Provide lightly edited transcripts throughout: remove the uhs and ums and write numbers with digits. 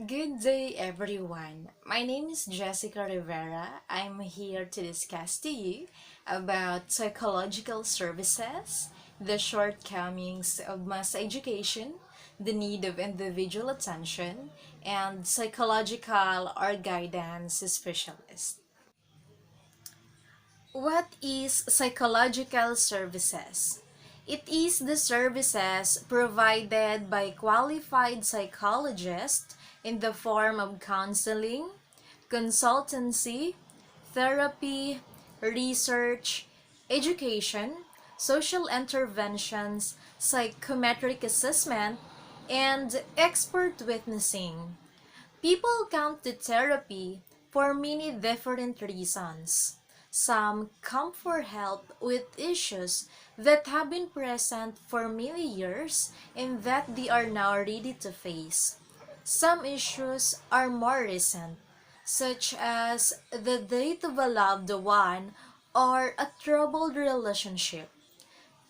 Good day, everyone. My name is Jessica Rivera. I'm here to discuss to you about psychological services, the shortcomings of mass education, the need of individual attention, and psychological or guidance specialist. What is psychological services? It is the services provided by qualified psychologists in the form of counseling, consultancy, therapy, research, education, social interventions, psychometric assessment, and expert witnessing. People come to therapy for many different reasons. Some come for help with issues that have been present for many years and that they are now ready to face. Some issues are more recent, such as the death of a loved one or a troubled relationship.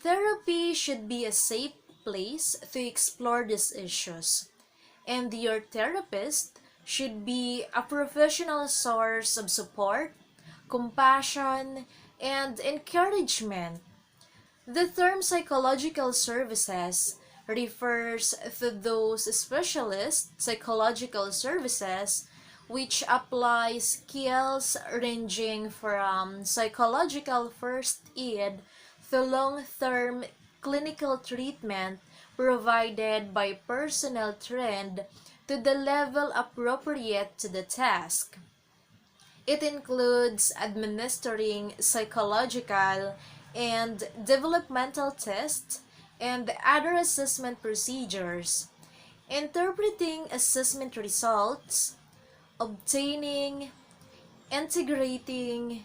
Therapy should be a safe place to explore these issues, and your therapist should be a professional source of support, compassion, and encouragement. The term psychological services refers to those specialist psychological services which apply skills ranging from psychological first aid to long-term clinical treatment provided by personnel trained to the level appropriate to the task. It includes administering psychological and developmental tests and other assessment procedures, interpreting assessment results, obtaining, integrating,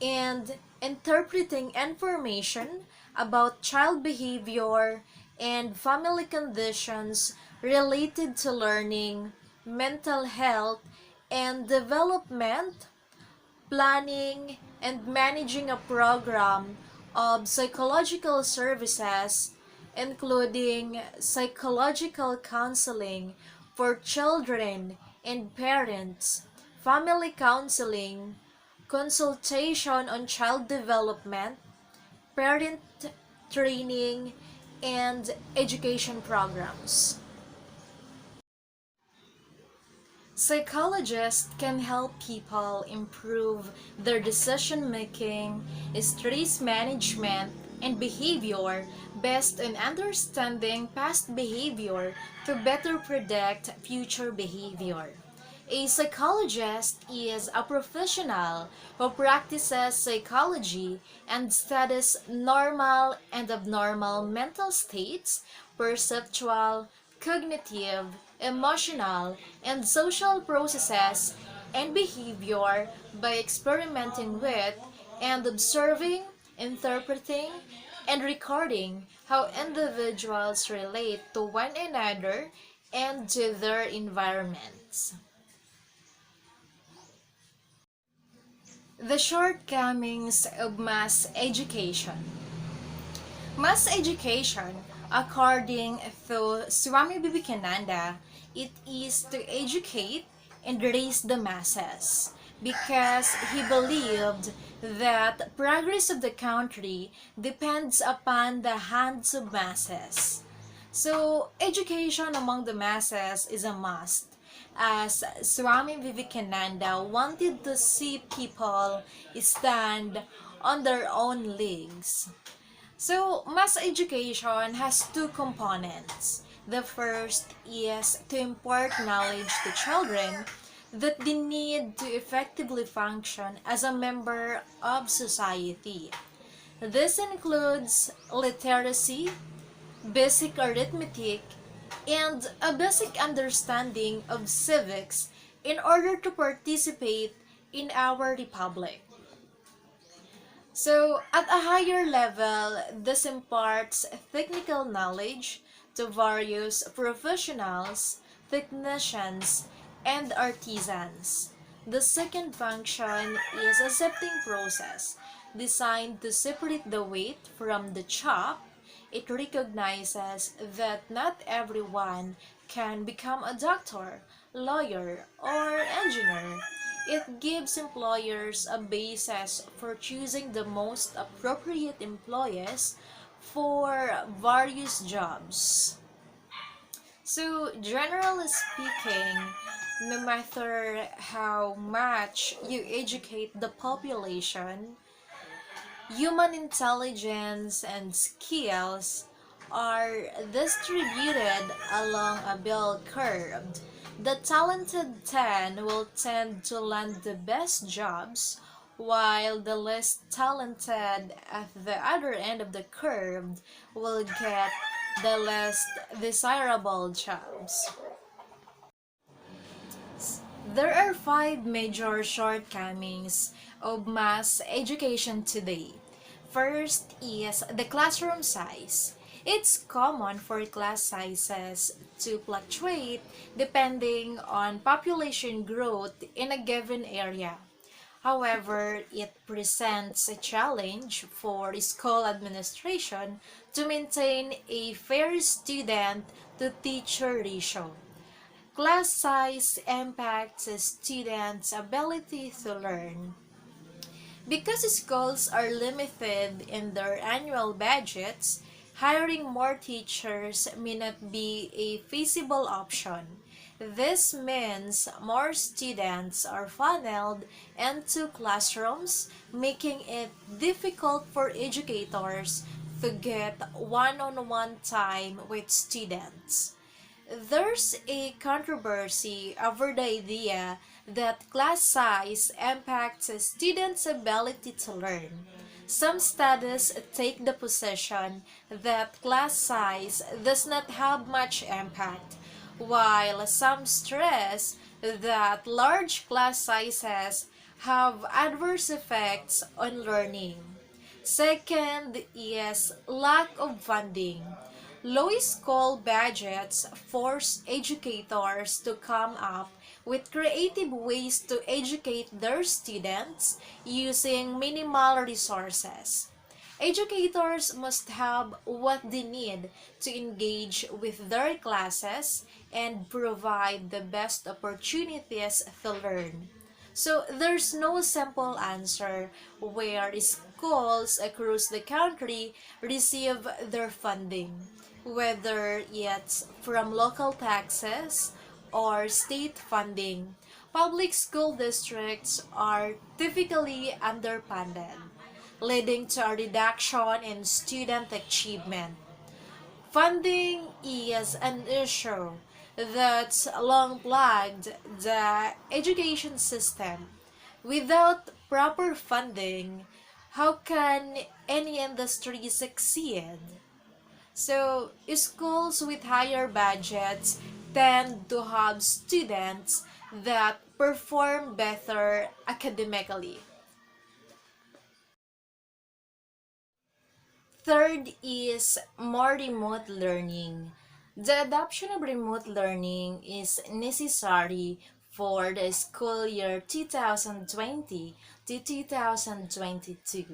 and interpreting information about child behavior and family conditions related to learning, mental health, and development, planning, and managing a program of psychological services, including psychological counseling for children and parents, family counseling, consultation on child development, parent training, and education programs. Psychologists can help people improve their decision making, stress management, and behavior based on understanding past behavior to better predict future behavior. A psychologist is a professional who practices psychology and studies normal and abnormal mental states, perceptual, cognitive, emotional, and social processes and behavior by experimenting with and observing, interpreting, and recording how individuals relate to one another and to their environments. The shortcomings of mass education. Mass education, according to Swami Vivekananda, it is to educate and raise the masses because he believed that progress of the country depends upon the hands of masses. So, education among the masses is a must, as Swami Vivekananda wanted to see people stand on their own legs. So, mass education has two components. The first is to impart knowledge to children that they need to effectively function as a member of society. This includes literacy, basic arithmetic, and a basic understanding of civics in order to participate in our republic. So, at a higher level, this imparts technical knowledge to various professionals, technicians, and artisans. The second function is a sifting process designed to separate the wheat from the chaff. It recognizes that not everyone can become a doctor, lawyer, or engineer. It gives employers a basis for choosing the most appropriate employees for various jobs. So, generally speaking, no matter how much you educate the population, human intelligence and skills are distributed along a bell curve. The talented 10 will tend to land the best jobs, while the less talented at the other end of the curve will get the less desirable jobs. There are five major shortcomings of mass education today. First is the classroom size. It's common for class sizes to fluctuate depending on population growth in a given area. However, it presents a challenge for school administration to maintain a fair student to teacher ratio. Class size impacts a student's ability to learn. Because schools are limited in their annual budgets, hiring more teachers may not be a feasible option. This means more students are funneled into classrooms, making it difficult for educators to get one-on-one time with students. There's a controversy over the idea that class size impacts a student's ability to learn. Some studies take the position that class size does not have much impact, while some stress that large class sizes have adverse effects on learning. Second is lack of funding. Low school budgets force educators to come up with creative ways to educate their students using minimal resources. Educators must have what they need to engage with their classes and provide the best opportunities to learn. So there's no simple answer where schools across the country receive their funding, whether it's from local taxes or state funding. Public school districts are typically underfunded, leading to a reduction in student achievement. Funding is an issue that's long plagued the education system. Without proper funding, how can any industry succeed? So, schools with higher budgets tend to have students that perform better academically. Third is more remote learning. The adoption of remote learning is necessary for the school year 2020 to 2022.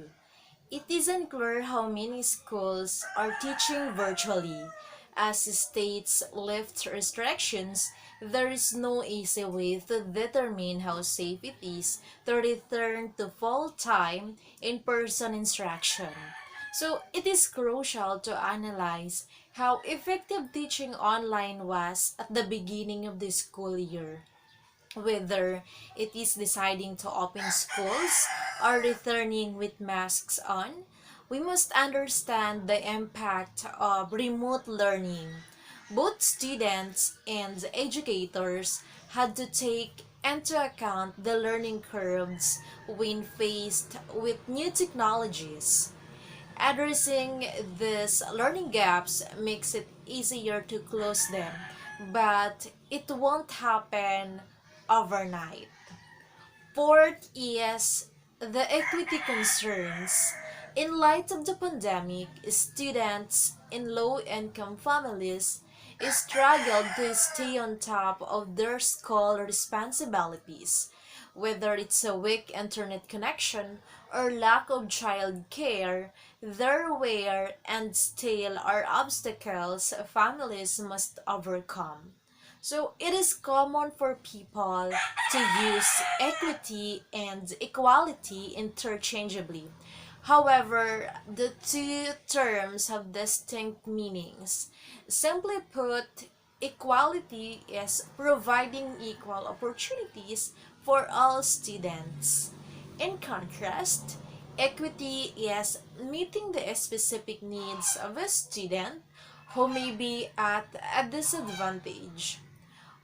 It isn't clear how many schools are teaching virtually. As states lift restrictions, there is no easy way to determine how safe it is to return to full-time in-person instruction. So it is crucial to analyze how effective teaching online was at the beginning of the school year, whether it is deciding to open schools or returning with masks on. We must understand the impact of remote learning. Both students and educators had to take into account the learning curves when faced with new technologies. Addressing these learning gaps makes it easier to close them, but it won't happen overnight. Fourth is the equity concerns. In light of the pandemic, students in low-income families struggled to stay on top of their school responsibilities, whether it's a weak internet connection or lack of child care. There were and still are obstacles families must overcome. So it is common for people to use equity and equality interchangeably. However, the two terms have distinct meanings. Simply put, equality is providing equal opportunities for all students. In contrast, equity is meeting the specific needs of a student who may be at a disadvantage.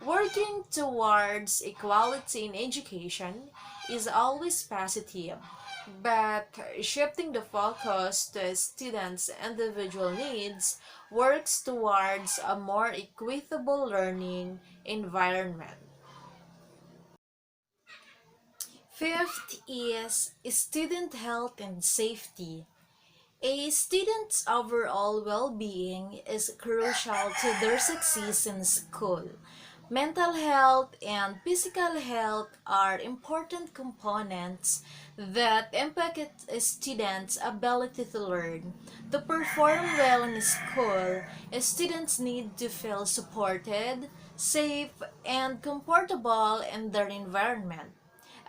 Working towards equality in education is always positive, but shifting the focus to students' individual needs works towards a more equitable learning environment. Fifth is student health and safety. A student's overall well being is crucial to their success in school. Mental health and physical health are important components that impact a student's ability to learn. To perform well in school, students need to feel supported, safe, and comfortable in their environment.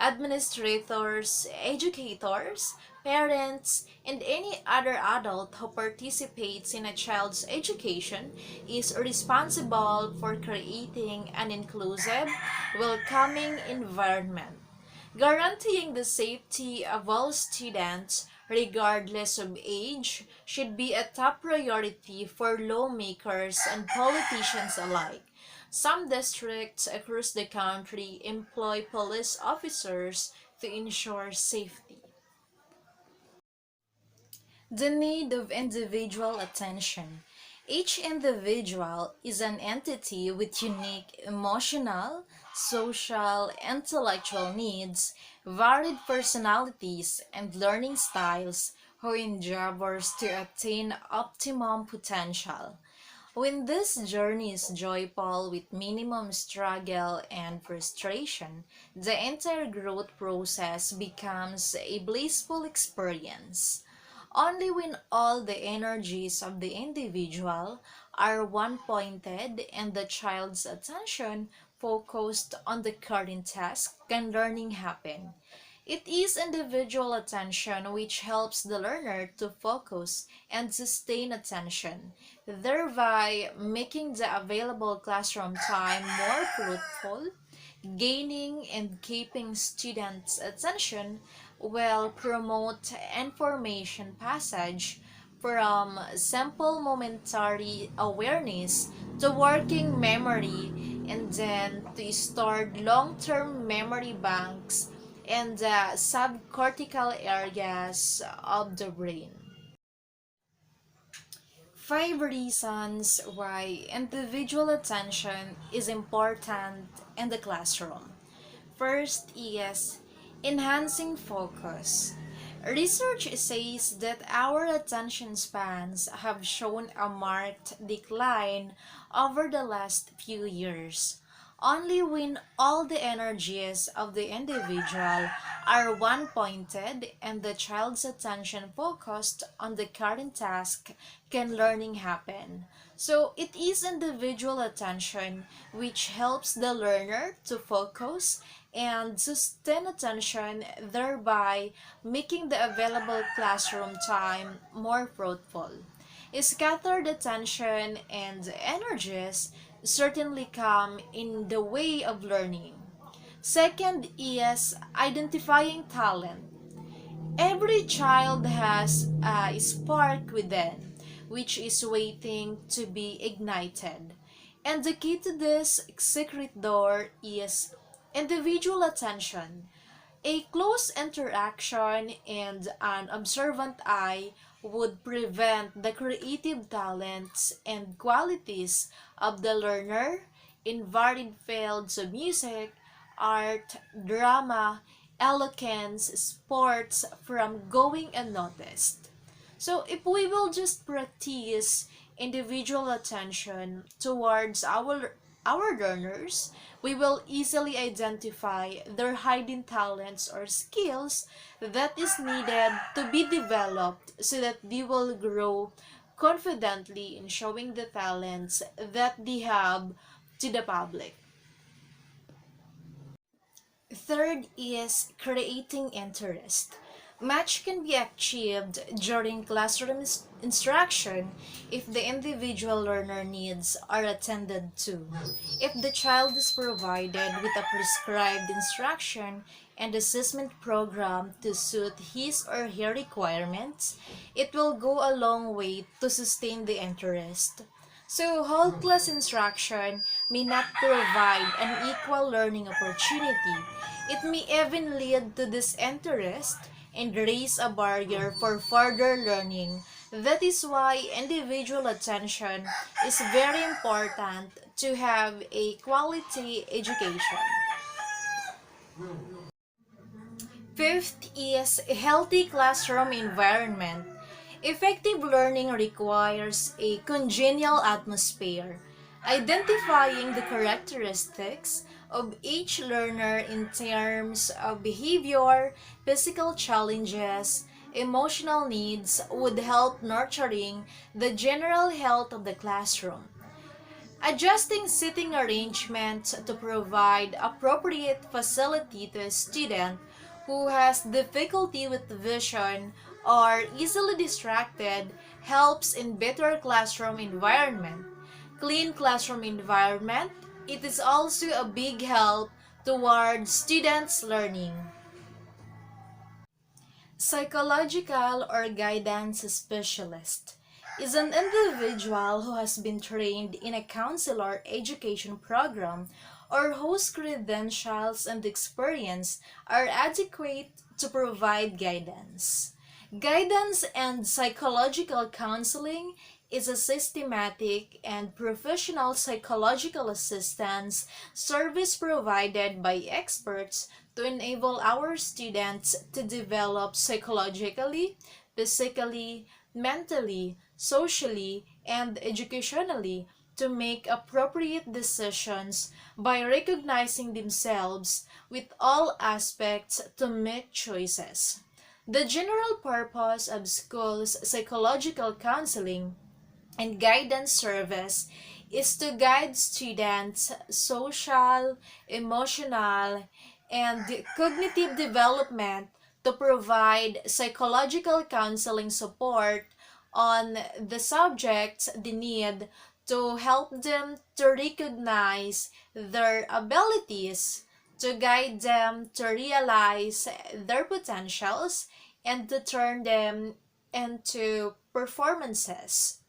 Administrators, educators, parents, and any other adult who participates in a child's education is responsible for creating an inclusive, welcoming environment. Guaranteeing the safety of all students, regardless of age, should be a top priority for lawmakers and politicians alike. Some districts across the country employ police officers to ensure safety. The need of individual attention. Each individual is an entity with unique emotional, social, intellectual needs, varied personalities, and learning styles who endeavors to attain optimum potential. When this journey is joyful with minimum struggle and frustration, the entire growth process becomes a blissful experience. Only when all the energies of the individual are one pointed and the child's attention focused on the current task can learning happen. It is individual attention which helps the learner to focus and sustain attention, thereby making the available classroom time more fruitful. Gaining and keeping students' attention will promote information passage from simple momentary awareness to working memory, and then to stored long-term memory banks in the subcortical areas of the brain. Five reasons why individual attention is important in the classroom. First is enhancing focus. Research says that our attention spans have shown a marked decline over the last few years. Only when all the energies of the individual are one pointed and the child's attention focused on the current task can learning happen. So it is individual attention which helps the learner to focus and sustain attention, thereby making the available classroom time more fruitful. Scattered attention and energies certainly come in the way of learning. Second is identifying talent. Every child has a spark within, which is waiting to be ignited. And the key to this secret door is individual attention. A close interaction and an observant eye would prevent the creative talents and qualities of the learner in varied fields of music, art, drama, eloquence, sports from going unnoticed. So if we will just practice individual attention towards our learners, we will easily identify their hidden talents or skills that is needed to be developed so that they will grow confidently in showing the talents that they have to the public. Third is creating interest. Much can be achieved during classroom instruction if the individual learner needs are attended to. If the child is provided with a prescribed instruction and assessment program to suit his or her requirements, it will go a long way to sustain the interest. So, whole class instruction may not provide an equal learning opportunity. It may even lead to disinterest and raise a barrier for further learning. That is why individual attention is very important to have a quality education. Fifth is a healthy classroom environment. Effective learning requires a congenial atmosphere. Identifying the characteristics of each learner in terms of behavior, physical challenges, emotional needs would help nurturing the general health of the classroom. Adjusting seating arrangements to provide appropriate facility to a student who has difficulty with vision or easily distracted helps in better classroom environment. Clean classroom environment, it is also a big help towards students' learning. Psychological or guidance specialist is an individual who has been trained in a counselor education program or whose credentials and experience are adequate to provide guidance. Guidance and psychological counseling is a systematic and professional psychological assistance service provided by experts to enable our students to develop psychologically, physically, mentally, socially, and educationally to make appropriate decisions by recognizing themselves with all aspects to make choices. The general purpose of schools' psychological counseling and guidance service is to guide students' social, emotional, and cognitive development to provide psychological counseling support on the subjects they need to help them to recognize their abilities, to guide them to realize their potentials, and to turn them into performances.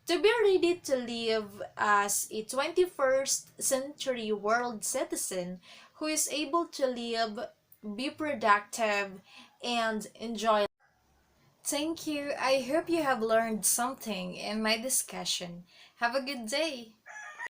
To be ready to live as a 21st century world citizen who is able to live, be productive, and enjoy. Thank you. I hope you have learned something in my discussion. Have a good day.